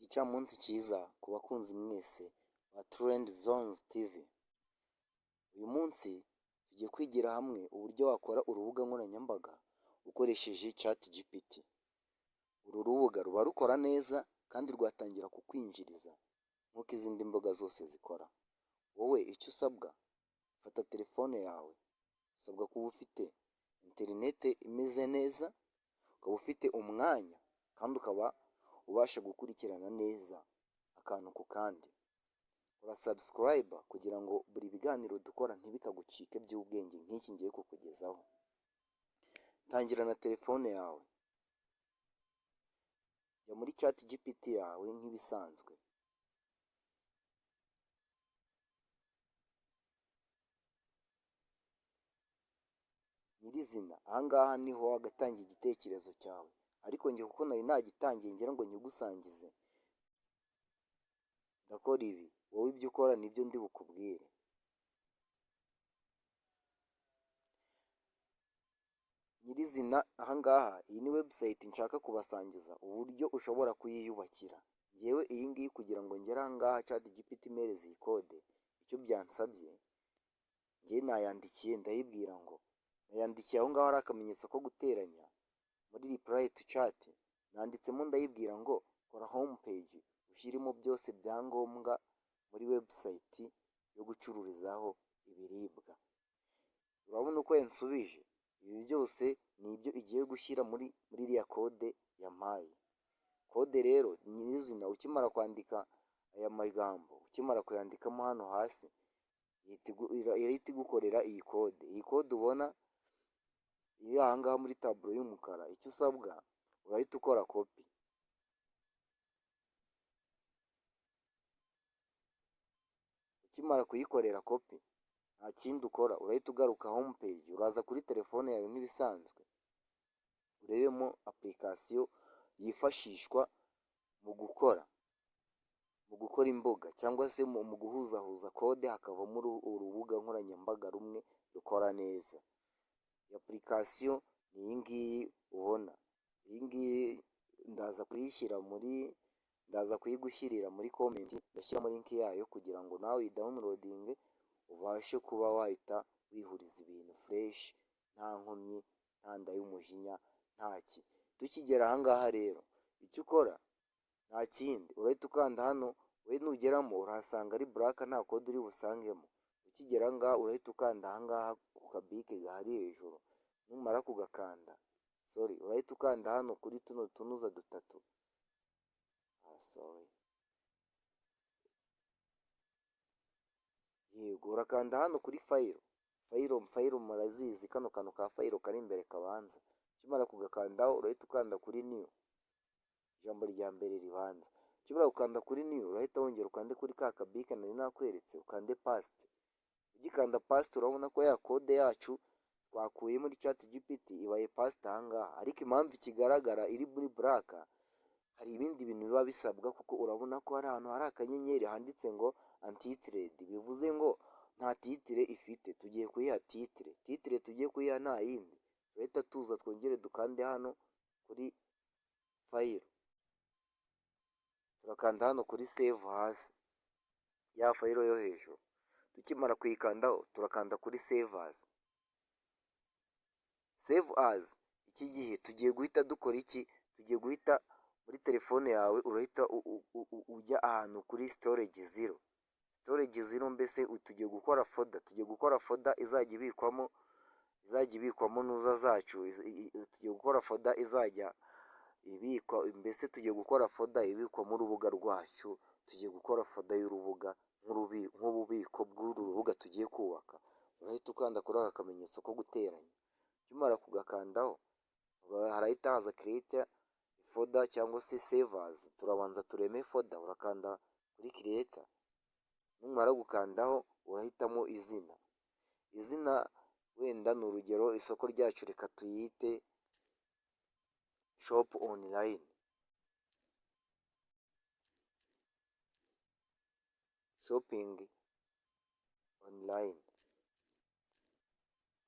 Igicamunsi cyiza ku bakunzi mwese ba Trend Zones TV. Uyu munsi tugiye kwigira hamwe uburyo wakora urubuga nkoranyambaga ukoresheje ChatGPT. Uru rubuga ruba rukora neza kandi rwatangira kukwinjiriza nk'uko izindi mbuga zose zikora. Wowe icyo usabwa, fata telefone yawe, usabwa kuba ufite interinete imeze neza, ukaba ufite umwanya kandi ukaba ubasha gukurikirana neza akantu ku kandi. Ura subscribe kugira ngo buri biganiro dukora ntibikagucike by'ubwenge nk'iki ngiye kukugezaho. Tangira na telefone yawe, jya muri ChatGPT yawe nk'ibisanzwe. Nyirizina ahangaha niho wagatangiye igitekerezo cyawe, ariko njye kuko nari nagitangiye ngira ngo nyigusangize, ndakora ibi, wowe ibyo ukora nibyo ndi bukubwire. Nyirizina ahangaha iyi ni website nshaka kubasangiza uburyo ushobora kuyiyubakira. Njyewe iyi ngiyi kugira ngo ngere ahangaha ChatGPT imereze iyi code, icyo byansabye, njye nayandikiye ndayibwira ngo, nayandikiye aho ngaho hari akamenyetso ko guteranya muri reply to chat, nanditsemo ndayibwira ngo kora home page ushyiremo byose byangombwa muri website yo gucururizaho ibiribwa. Urabona uko yansubije? Ibi byose ni ibyo igiye gushyira muri iriya code yampaye. Code rero nyirizina ukimara kwandika aya magambo, ukimara kuyandikamo hano hasi, irahita igukorera iyi code. Iyi code ubona iri ahangaha muri taburo y'umukara, icyo usabwa urahita ukora copy. Ukimara kuyikorera copy, nta kindi ukora, urahita ugaruka home page, uraza kuri telefone yawe nk'ibisanzwe, urebemo application yifashishwa mu gukora imbuga cyangwa se mu guhuzahuza code hakavamo urubuga nkoranyambaga rumwe rukora neza. Iyi application ni iyi ngiyi ubona. Iyi ngiyi ndaza kuyigushyirira muri comment, ndashyiramo link yayo kugira ngo nawe uyidownloadinge ubashe kuba wahita wihuriza ibintu fresh, nta nkomyi, nta nda y'umujinya, ntaki. Tukigera ahangaha rero, icyo ukora nta kindi, urahita ukanda hano, we nugeramo urahasanga ari black nta code uri busangemo. Ukigera ahangaha urahita ukanda ahangaha ku kabike gahari hejuru, numara kugakanda, urahita ukanda hano kuri tuno tunuza dutatu. Yego, urakanda hano kuri file murazizi, kano kantu ka file kari imbere kabanza. Ukimara kugakandaho urahita ukanda kuri new, ijambo rya mbere ribanza. Ukimara gukanda kuri new urahita wongera ukande kuri ka kabike nari nakweretse, ukande paste. Ugikanda paste urabona ko ya code yacu twakuye muri ChatGPT ibaye paste ahangaha, ariko impamvu ikigaragara iri muri black, hari ibindi bintu biba bisabwa, kuko urabona ko hari ahantu hari akanyenyeri handitse ngo untitled, bivuze ngo nta titre ifite. Tugiye kuyiha titre tugiye kuyiha nta yindi. Urahita tuza twongere dukande hano kuri file, turakanda hano kuri save hasi, ya file yo hejuru. Tukimara kuyikandaho turakanda kuri save as. Iki gihe tugiye guhita dukora iki? Tugiye guhita muri telefone yawe, urahita ujya ahantu kuri storage zero, mbese tugiye gukora folder izajya ibikwamo nuza zacu, tugiye gukora folder izajya ibikwa, mbese tugiye gukora folder ibikwamo urubuga rwacu, tugiye gukora folder y'urubuga nk'ububiko bw'uru rubuga tugiye kubaka. Urahita ukanda kuri aka kamenyetso ko guteranya. Ukimara kugakandaho harahita haza create folder cyangwa se save as. Turabanza tureme folder, urakanda kuri creator. Numara gukandaho urahitamo izina wenda ni urugero, isoko ryacu reka tuyite shop online, shopping online.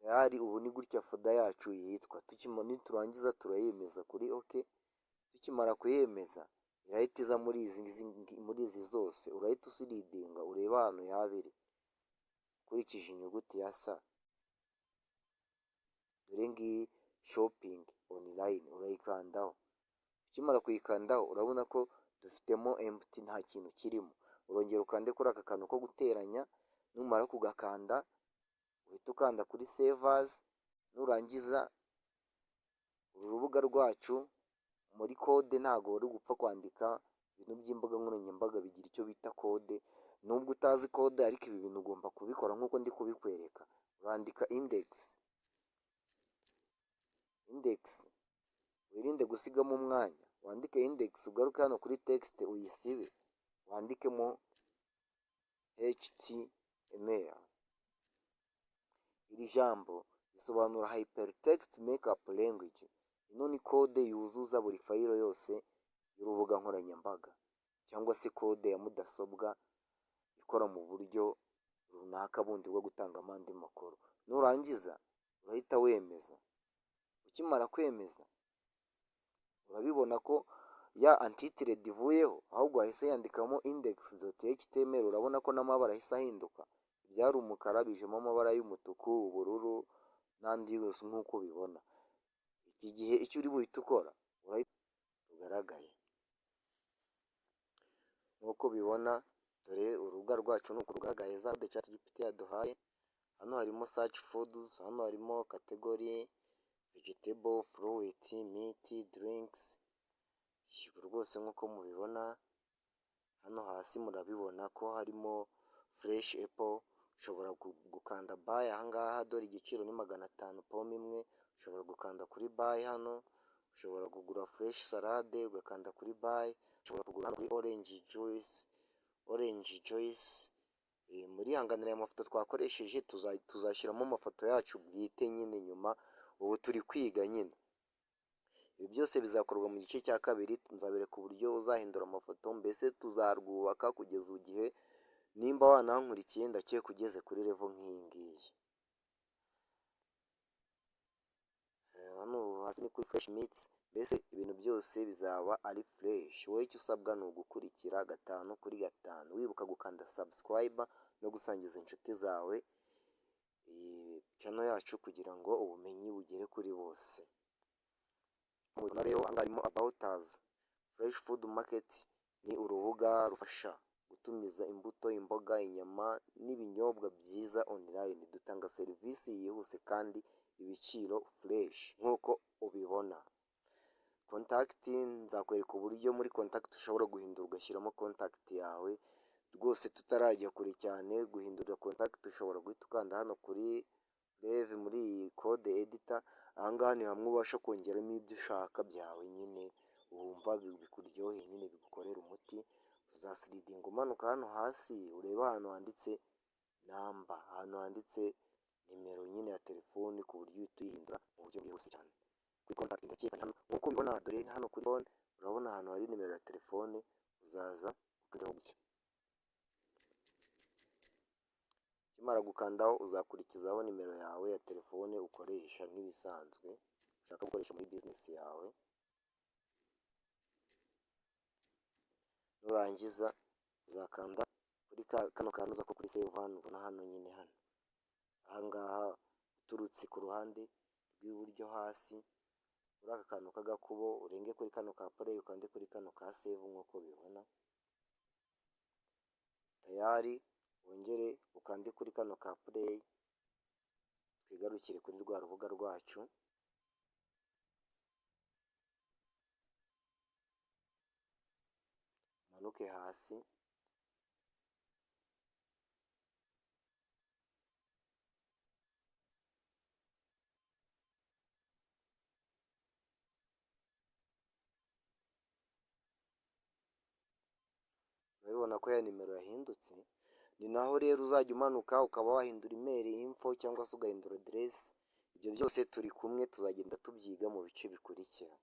Tayari ubu ni gutya folder yacu yitwa. Niturangiza turayemeza kuri OK. Tukimara kuyemeza irahita iza muri izi zose, urahita usiridinga urebe ahantu yaba iri ukurikije inyuguti ya sa. Dore ngiyi shopingi onurayini, urayikandaho. Ukimara kuyikandaho urabona ko dufitemo emputi, nta kintu kirimo. Urongera ukande kuri aka kantu ko guteranya, numara kugakanda uhita ukanda kuri sevazi. Nurangiza uru rubuga rwacu muri kode ntabwo wari gupfa kwandika ibintu by'imbuga nkoranyambaga bigira icyo bita kode. Nubwo utazi kode ariko ibi bintu ugomba kubikora nk'uko ndi kubikwereka. Urandika indegisi, wirinde gusigamo umwanya, wandike indegisi, ugaruke hano kuri tekisite uyisibe, wandikemo HTML. Iri jambo risobanura hypertext markup language. Ino ni kode yuzuza buri fayilo yose y'urubuga nkoranyambaga cyangwa se kode ya mudasobwa ikora mu buryo runaka bundi bwo gutangamo andi makuru. Nurangiza urahita wemeza. Ukimara kwemeza urabibona ko ya antitire ivuyeho, ahubwo hahise yandikamo index.html. urabona ko n'amabara ahise ahinduka, byari umukara bijemo amabara y'umutuku, ubururu n'andi yose nk'uko ubibona. Iki gihe icyo uri buhite ukora urahita ugaragaye nk'uko ubibona. Dore urubuga rwacu nuko rugaragaye, za kode ChatGPT yaduhaye. Hano harimo search foods, hano harimo category vegetable, fruit, meat, drinks. Rwose nk'uko mubibona hano hasi murabibona ko harimo fresh apple. Ushobora gukanda buy ahangaha, dore igiciro ni 500 pome imwe. Ushobora gukanda kuri buy hano, ushobora kugura fresh salade ugakanda kuri buy, ushobora kugura hano kuri orange juice. Muri hanganira aya mafoto twakoresheje tuzashyiramo amafoto yacu bwite nyine nyuma, ubu turi kwiga nyine. Ibi byose bizakorwa mu gice cya kabiri, nzabereka uburyo uzahindura amafoto, mbese tuzarwubaka kugeza igihe nimba wanankurikiye ndakeka ugeze kuri level nk'iyi ngiyi. Hano hasi ni kuri fresh meats, mbese ibintu byose bizaba ari fresh. Wowe icyo usabwa ni ugukurikira 5/5, wibuka gukanda subscribe no gusangiza inshuti zawe channel yacu kugira ngo ubumenyi bugere kuri bose. Mubona rero harimo about us. Fresh food market ni urubuga rufasha gutumiza imbuto, imboga, inyama n'ibinyobwa byiza online. Dutanga serivisi yihuse kandi ibiciro fresh nk'uko ubibona. Contact, nzakwereka uburyo muri contact ushobora guhindura ugashyiramo contact yawe. Rwose tutarajya kure cyane, guhindura contact ushobora guhita ukanda hano kuri Brave muri iyi code editor. Ahangaha ni hamwe ubasha kongeramo ibyo ushaka byawe nyine wumva bikuryoheye, nyine bigukorera umuti. Uzasiridinga umanuka hano hasi ureba ahantu handitse namba, ahantu handitse nimero nyine ya telefoni, ku buryo uhita uyihindura mu buryo bwihuse cyane. Kuri contact ndakeka hano nk'uko ubibona, dore hano kuri phone urabona ahantu hari nimero ya telefone, uzaza ukandaho gutya. Ukimara gukandaho uzakurikizaho nimero yawe ya telefone ukoresha nk'ibisanzwe ushaka gukoresha muri business yawe. Nurangiza uzakanda kuri kano kantu uza ko kuri save hano, ubona hano nyine hano ahangaha uturutse ku ruhande rw'iburyo hasi muri aka kantu k'agakubo, urenge kuri kano ka play, ukande kuri kano ka save nk'uko bibona. Tayari wongere ukande kuri kano ka play, twigarukire kuri rwa rubuga rwacu. Manuke hasi urabibona ko ya nimero yahindutse. Ni naho rero uzajya umanuka ukaba wahindura email info cyangwa se ugahindura address. Ibyo byose turi kumwe tuzagenda tubyiga mu bice bikurikira.